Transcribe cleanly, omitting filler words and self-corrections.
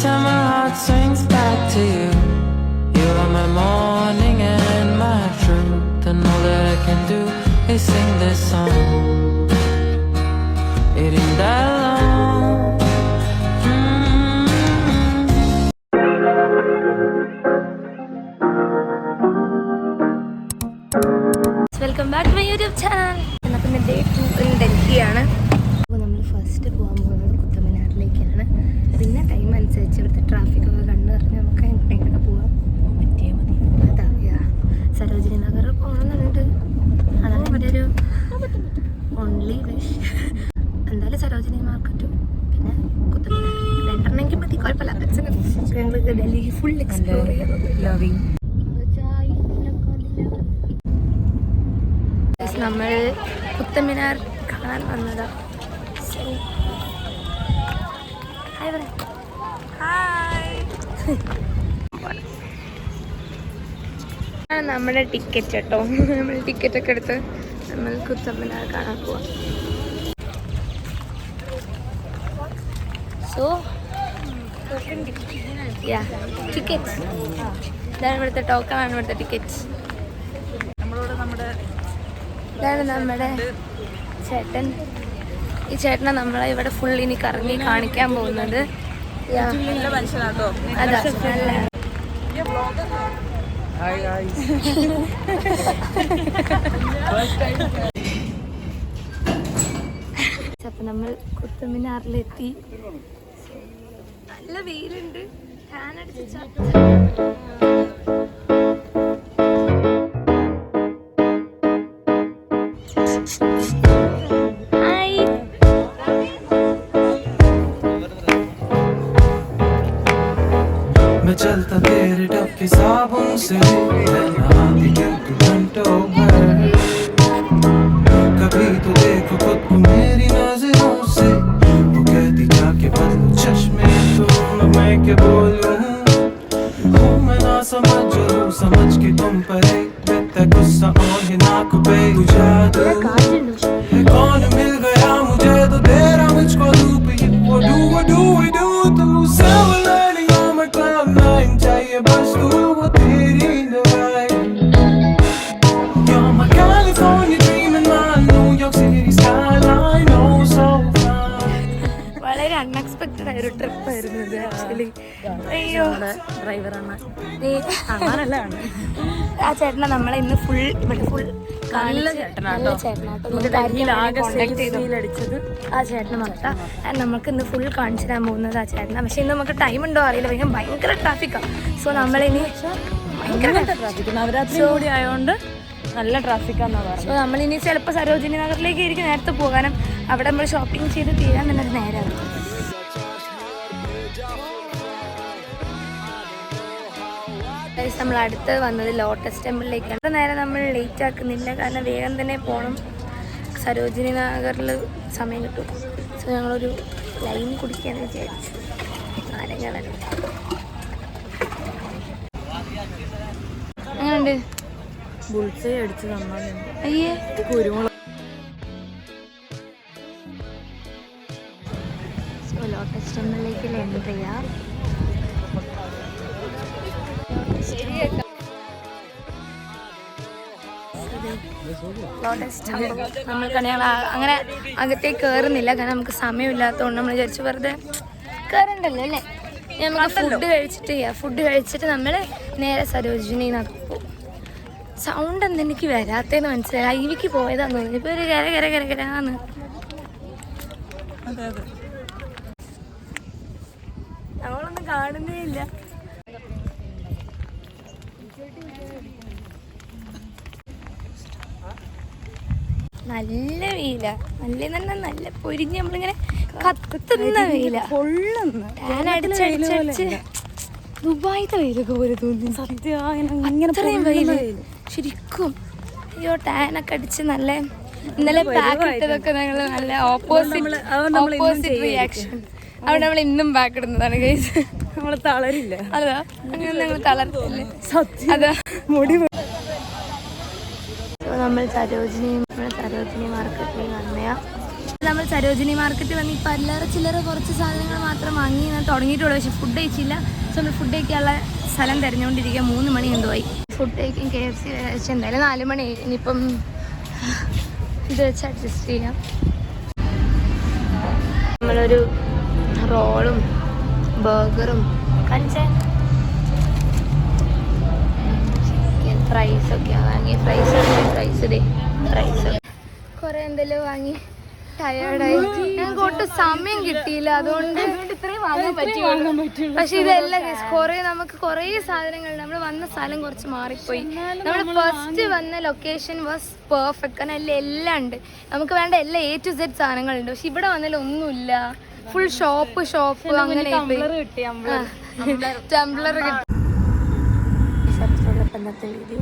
time my heart swings back to you. You are my morning and my truth, and all that I can do is sing this song. It ain't that long. Welcome back to my YouTube channel. എന്നാൽ പിന്നെ day 2 in ഡൽഹിയാണ്. അപ്പോൾ നമ്മൾ first പോകാൻ പോകുന്നത് കുത്തബ്മിനാറിലേക്കാണ്. പിന്നെ time അനുസരിച്ച് ഇവിടുത്തെ ട്രാഫിക്കൊക്കെ കണ്ടു പറഞ്ഞ് നമുക്ക് എങ്ങോട്ടൊക്കെ പോകാം പറ്റിയാൽ മതി. അതാ സരോജിനി നഗർ പോകണമെന്നുണ്ട്. അതാണ് എൻ്റെ ഒരു ഓൺലി വിഷ്. എന്തായാലും സരോജിനി മാർക്കറ്റും പിന്നെ കുത്തബ്മിനാർ രണ്ടെണ്ണമെങ്കിൽ മതി, കുഴപ്പമില്ല. ഞങ്ങൾ ഡൽഹി ഫുൾ എക്സ്പ്ലോർ ചെയ്യാം. നമ്മൾ കുത്തബ്മിനാർ കാണാൻ വന്നതാ. നമ്മുടെ ടിക്കറ്റ് കേട്ടോ. നമ്മൾ ടിക്കറ്റൊക്കെ എടുത്ത് നമ്മൾ കുത്തബ്മിനാർ കാണാൻ പോവാം. സോ ടിക്കറ്റ് ഇതാണ് ഇവിടുത്തെ ടോക്കണാണ്, ഇവിടുത്തെ ടിക്കറ്റ്. ഇതാണ് നമ്മുടെ ചേട്ടൻ. ഈ ചേട്ടനെ നമ്മളെ ഇവിടെ ഫുൾ ഇനി കറങ്ങി കാണിക്കാൻ പോകുന്നത്. അപ്പൊ നമ്മൾ കുത്തബ്മിനാറിലെത്തി. നല്ല വെയിലുണ്ട്, ഫാൻ അടിച്ച. मैं चलता तेरे टप के साबुन से, नहाती दिल को घंटों भर. कभी तो देखो खुद को मेरी नजरों से, वो कहती जाके बदलो चश्मे तुम. मैं क्या बोलूं, हूँ मैं ना समझ समझ के तुम पर बिकता गुस्सा और ये नाक पे. तू जादू है, कौन मिल गया मुझे तो तेरा मुझको धूप. वो डू तू सब learning on my cloud nine. चाहिए बस तू वो तेरी दवाई. You're my California dream and my New York City skyline. Oh so fine. വളരെ അൺഎക്സ്പെക്റ്റഡ് ആയ ഒരു ട്രിപ്പ് ആയിരുന്നു ഇത് ആക്ച്വലി. അയ്യോ ഡ്രൈവറാണ് ആ ചേട്ടനെ നമ്മളെ ഇന്ന് ഫുൾ ഇവിടെ ഫുൾ നല്ല ചേട്ടനാട്ടോ. അടിച്ചത് ആ ചേട്ടനെ മാത്രം. നമുക്ക് ഇന്ന് ഫുൾ കാണിച്ചു തരാൻ പോകുന്നത് ആ ചേട്ടനാണ്. പക്ഷെ ഇന്ന് നമുക്ക് ടൈം ഉണ്ടോ അറിയില്ല, ഭയങ്കര ട്രാഫിക്കാണ്. സോ നമ്മളിനി ഭയങ്കര ട്രാഫിക് നവരാത്രി കൂടി ആയതുകൊണ്ട് നല്ല ട്രാഫിക്കാന്നാ പറയുന്നത്. സോ നമ്മളിനി ചിലപ്പോൾ സരോജിനി നഗറിലേക്ക് ആയിരിക്കും നേരത്തെ പോകാനും അവിടെ നമ്മൾ ഷോപ്പിംഗ് ചെയ്ത് തീരാൻ തന്നെ ഒരു നേരമാണ്. നമ്മൾ അടുത്ത് വന്നത് ലോട്ടസ് ടെമ്പിളിലേക്കാണ്. നേരെ നമ്മൾ ലേറ്റ് ആക്കുന്നില്ല, കാരണം വേഗം തന്നെ പോകണം. സരോജിനി നഗറിൽ സമയം കിട്ടും. സോ ഞങ്ങളൊരു ലൈൻ കുടിക്കാന്ന് വിചാരിച്ചു. നാരങ്ങളല്ല അങ്ങനെയുണ്ട്. ബുൾസൈ അടിച്ച് തന്നാൽ അയ്യേ കുരുമുളക്. സോ ലോട്ടസ് ടെമ്പിളിലേക്ക് എൻ്റർ ചെയ്യാം. ലോട്ടസ് ടെമ്പിൾ നമ്മൾ ഞങ്ങൾ അങ്ങനെ അകത്തേക്ക് കയറുന്നില്ല, കാരണം നമുക്ക് സമയമില്ലാത്തതുകൊണ്ട് നമ്മൾ വിചാരിച്ചു വെറുതെ കയറണ്ടല്ലോ അല്ലേ. നമുക്ക് ഫുഡ് കഴിച്ചിട്ട് നമ്മൾ നേരെ സരോജിനി നഗർ പോകും. സൗണ്ട് എന്തെനിക്ക് വരാത്തേന്ന് മനസ്സിലായി. ഐവിക്ക് പോയതാന്ന് തോന്നുന്നു. ഇപ്പൊ ഒരു കരകരാന്ന്. നമ്മളൊന്നും കാണുന്നേ ഇല്ല. നല്ല വെയില, നല്ല പൊരിഞ്ഞ് നമ്മളിങ്ങനെ കത്തുന്ന വെയില. ഞാൻ അടിച്ചടിച്ചടിച്ച് ദുബായിത്തെ വെയിലൊക്കെ പോലെ തോന്നി. അത്രയും വെയില് ശരിക്കും. അയ്യോ ടാനൊക്കെ അടിച്ച് നല്ല ഇന്നലെ പാക്ക് ഇട്ടതൊക്കെ ഞങ്ങൾ നല്ല ഓപ്പോസിറ്റ് റിയാക്ഷൻ. അവിടെ നമ്മൾ ഇന്നും പാക്ക് ഇടുന്നതാണ് ഗൈസ്. നമ്മൾ തളരില്ല. അതാ അങ്ങനെ ഞങ്ങൾ തളർത്തില്ലേ. അതാ മുടി നമ്മൾ സരോജിനി മാർക്കറ്റിൽ വന്നയാ. നമ്മൾ സരോജിനി മാർക്കറ്റിൽ വന്ന് ഇപ്പം അല്ലാതെ ചില്ലറ കുറച്ച് സാധനങ്ങൾ മാത്രം വാങ്ങി ഞാൻ തുടങ്ങിയിട്ടുള്ളൂ. പക്ഷെ ഫുഡ് കഴിച്ചില്ല. സോ നമ്മൾ ഫുഡ് കഴിക്കാനുള്ള സ്ഥലം തിരഞ്ഞുകൊണ്ടിരിക്കുക. 3 മണി എന്തോ ആയി. ഫുഡ് കഴിക്കും. KFC കഴിച്ച് എന്തായാലും 4 മണി. ഇനിയിപ്പം ഇത് വെച്ച് അഡ്ജസ്റ്റ് ചെയ്യാം. നമ്മളൊരു റോളും ബർഗറും ചിക്കൻ ഫ്രൈസൊക്കെയാണ് വാങ്ങി. ഫ്രൈസ് കുറേ എന്തെല്ലാം വാങ്ങി. ടയേർഡായി. ഞങ്ങൾക്ക് ഒട്ടും സമയം കിട്ടിയില്ല. അതുകൊണ്ട് ഇത്രയും വാങ്ങാൻ പറ്റും. പക്ഷെ ഇതെല്ലാം നമുക്ക് കുറേ സാധനങ്ങൾ നമ്മൾ വന്ന സ്ഥലം കുറച്ച് മാറിപ്പോയി. നമ്മൾ ഫസ്റ്റ് വന്ന ലൊക്കേഷൻ വാസ് പെർഫെക്റ്റ്. കാരണം എല്ലാം ഉണ്ട്. നമുക്ക് വേണ്ട എല്ലാ A to Z സാധനങ്ങളുണ്ട്. പക്ഷെ ഇവിടെ വന്നാലും ഒന്നുമില്ല. ഫുൾ ഷോപ്പ് അങ്ങനെ ടംബ്ലർ കിട്ടി. ഇന്നത്തെ വീഡിയോ